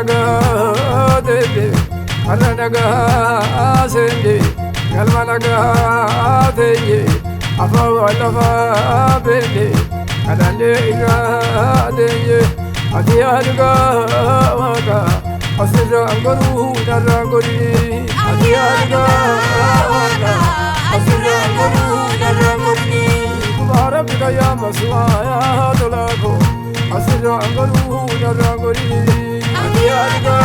Kalmanagate, Aranagase, Kalmanagate, Afawalafa, Bede, Adanegade, Adiaga, Asirangaru, Narangori, Adiaga, Asirangaru, Narangori, Marabidaya Maswaya, Dolago, Asirangaru, Narangori, Adiaga,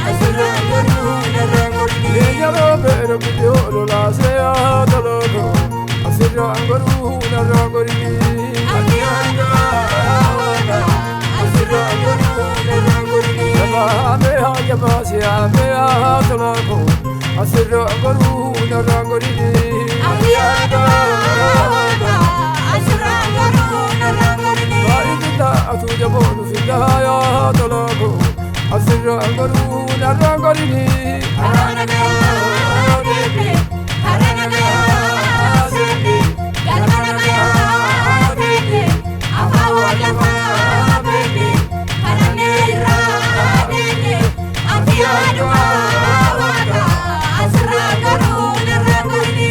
Asirangaru, Narangori, Yaro, Bedola, Sea, Dolago, Asirangaru, Narangori, Adiaga, Asirangaru, Narangori, Yamea, Yamasia, Mea, Dolago, Asirangaru, Narangori, Adiaga, Asirangaru, Narangori, Atu Jabonu Fidaya Dolago, Asirangaru, Narangori, Aranaga, Aranaga, Sindi, Galmanaga, Bindi, Afawalafa, Bindi, Aranera, Bindi, Atiaduwa, Asirangaru, Narangori.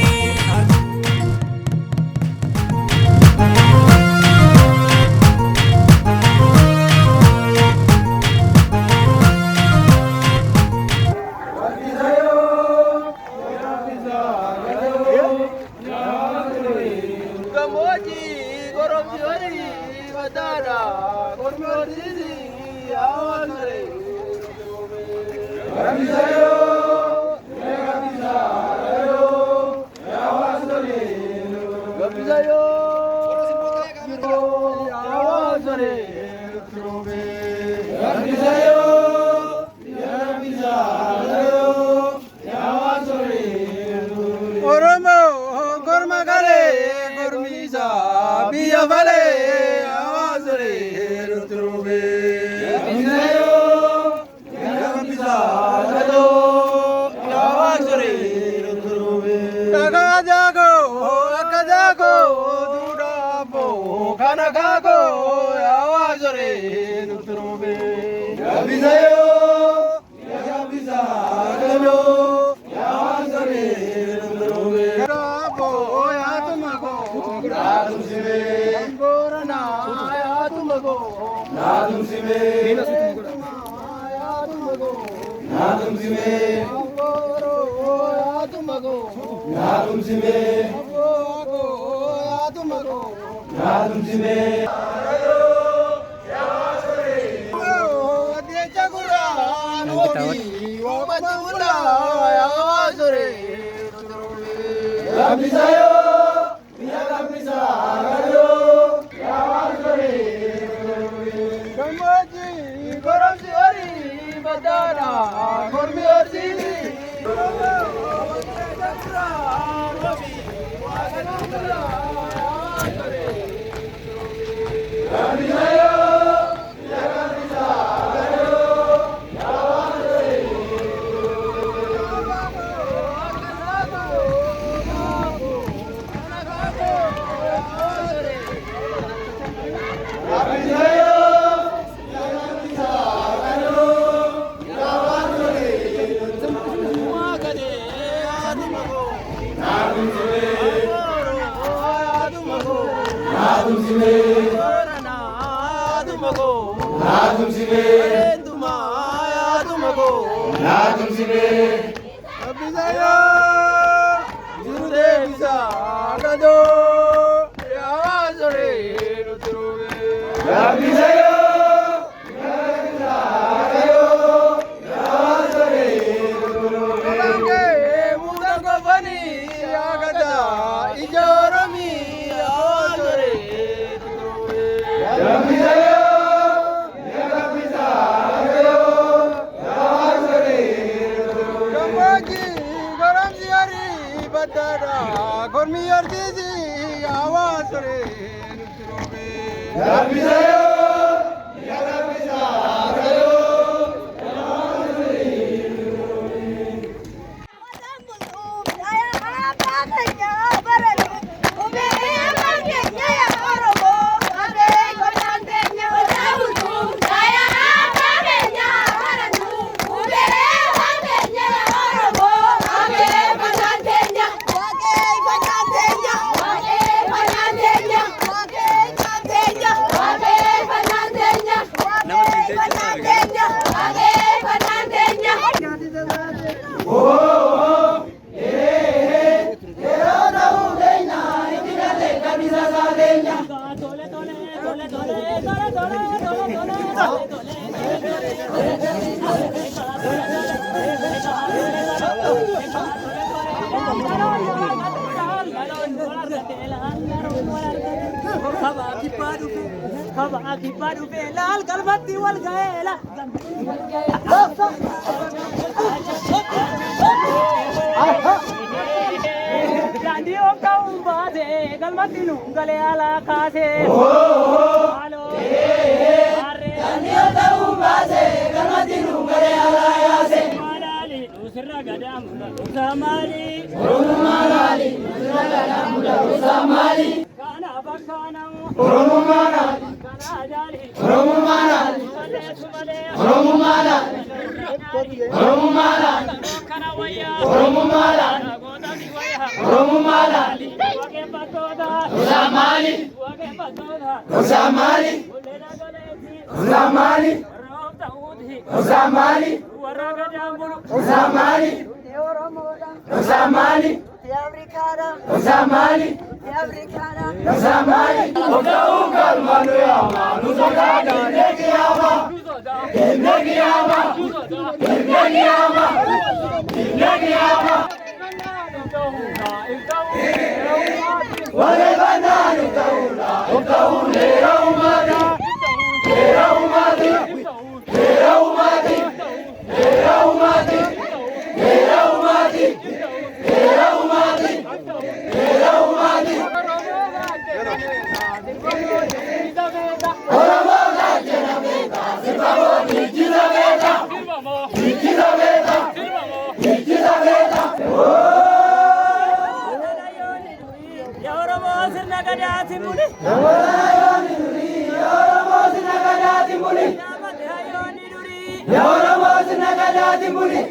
Baru belal kalbati wal gaela Gandhi o kaum baze kalbati nungale ala kase halo Gandhi o kaum baze kalbati nungale ala kase malali usra gadam usamali usra gadam usamali kana bakana Romumana Romumana Romumana Romumana Romumana Romumana Usamali Usamali Usamali Usamali Usamali Usamali Usamali Usamali Uga manu yama nuzoga indegiyama indegiyama indegiyama indegiyama Wale bananu kaula ukaule raumadi raumadi raumadi raumadi raumadi raumadi raumadi Oromoga jenabeta sirvamo nikizabeta nikizabeta nikizabeta Ya Oromo sirna gadati muli Ya Oromo sirna gadati muli Ya Oromo sirna gadati muli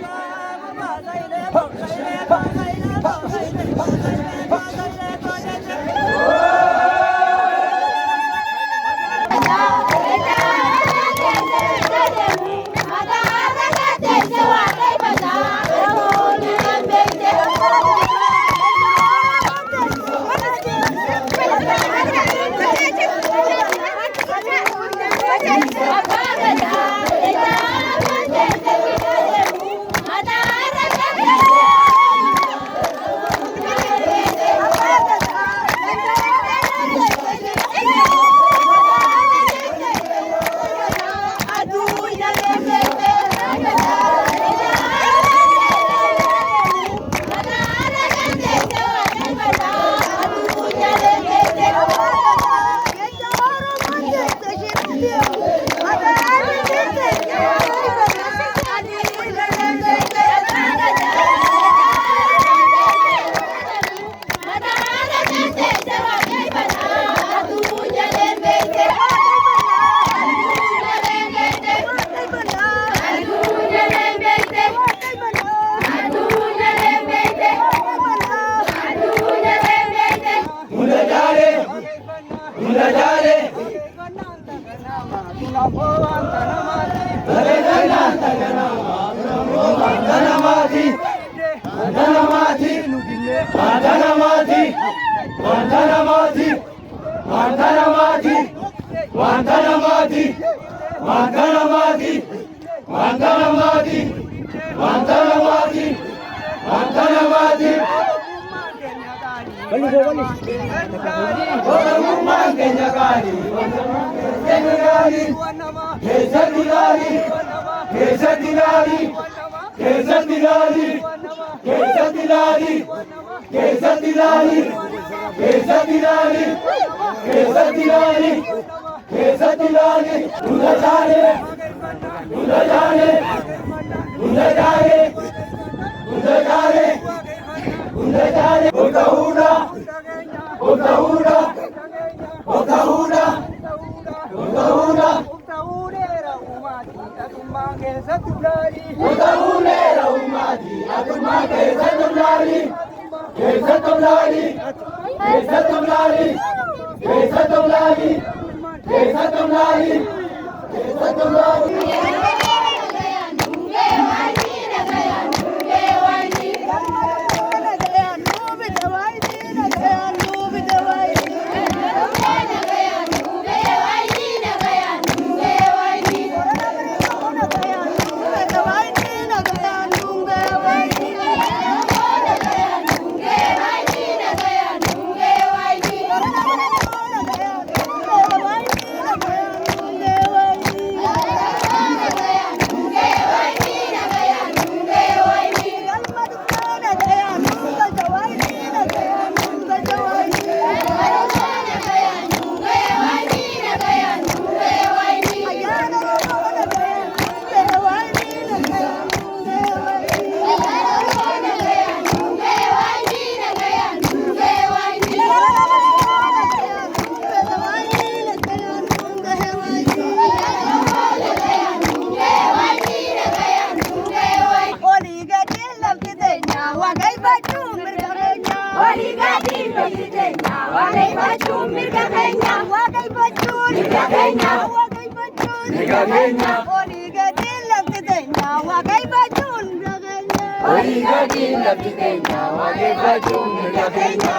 keenya Waaqayyoon mirga keenya olii gadi lafti teenya waaqayyoon mirga keenya olii gadi lafti teenya waaqeffachuun mirga keenya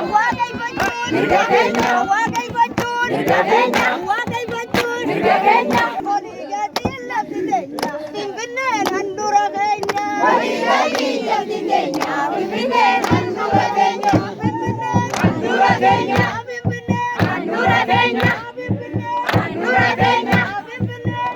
mirga keenya mirga keenya mirga keenya olii gadi lafti teenya Finfinneen handhuura keenya olii gadi lafti teenya Finfinneen handhuura keenya handhuura keenya handhuura keenya handhuura keenya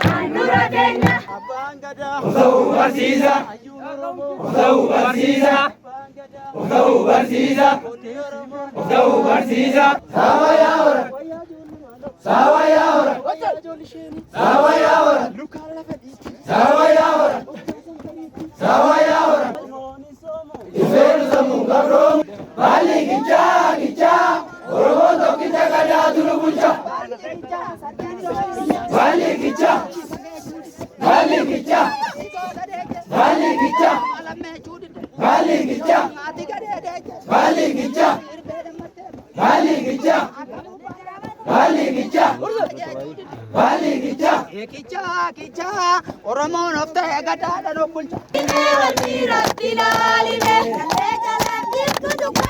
handhuura keenya Abbaan Gadaa Ta'uu barsiisa, hayyuun Oromoo ta'uu barsiisa, Abbaan Gadaa ta'uu barsiisa, mootii Oromoo ta'uu barsiisa. Saaba yaa'ora, wayyaa ijoollee maaloo saaba yaa'ora, wayyaa ijoollee isheenii saaba yaa'ora, lukaan lafa dhiitti saaba yaa'ora, Ogeessan gariitti saaba yaa'ora. Oromoon soomu Ifeenu sammuu qabroom, baalli gichaa gichaa, Oromoon tokkicha gadaa turu bulcha. Baalli gichaa, baalli gichaa, baalli gichaa, baalli gichaa, baalli gichaa, baalli gichaa, baalli gichaa, baalli gichaa. Kichaa Oromoon of ta'e gadaadhaan of bulcha. Wal biratti ilaaline, galee jalatti kutuka.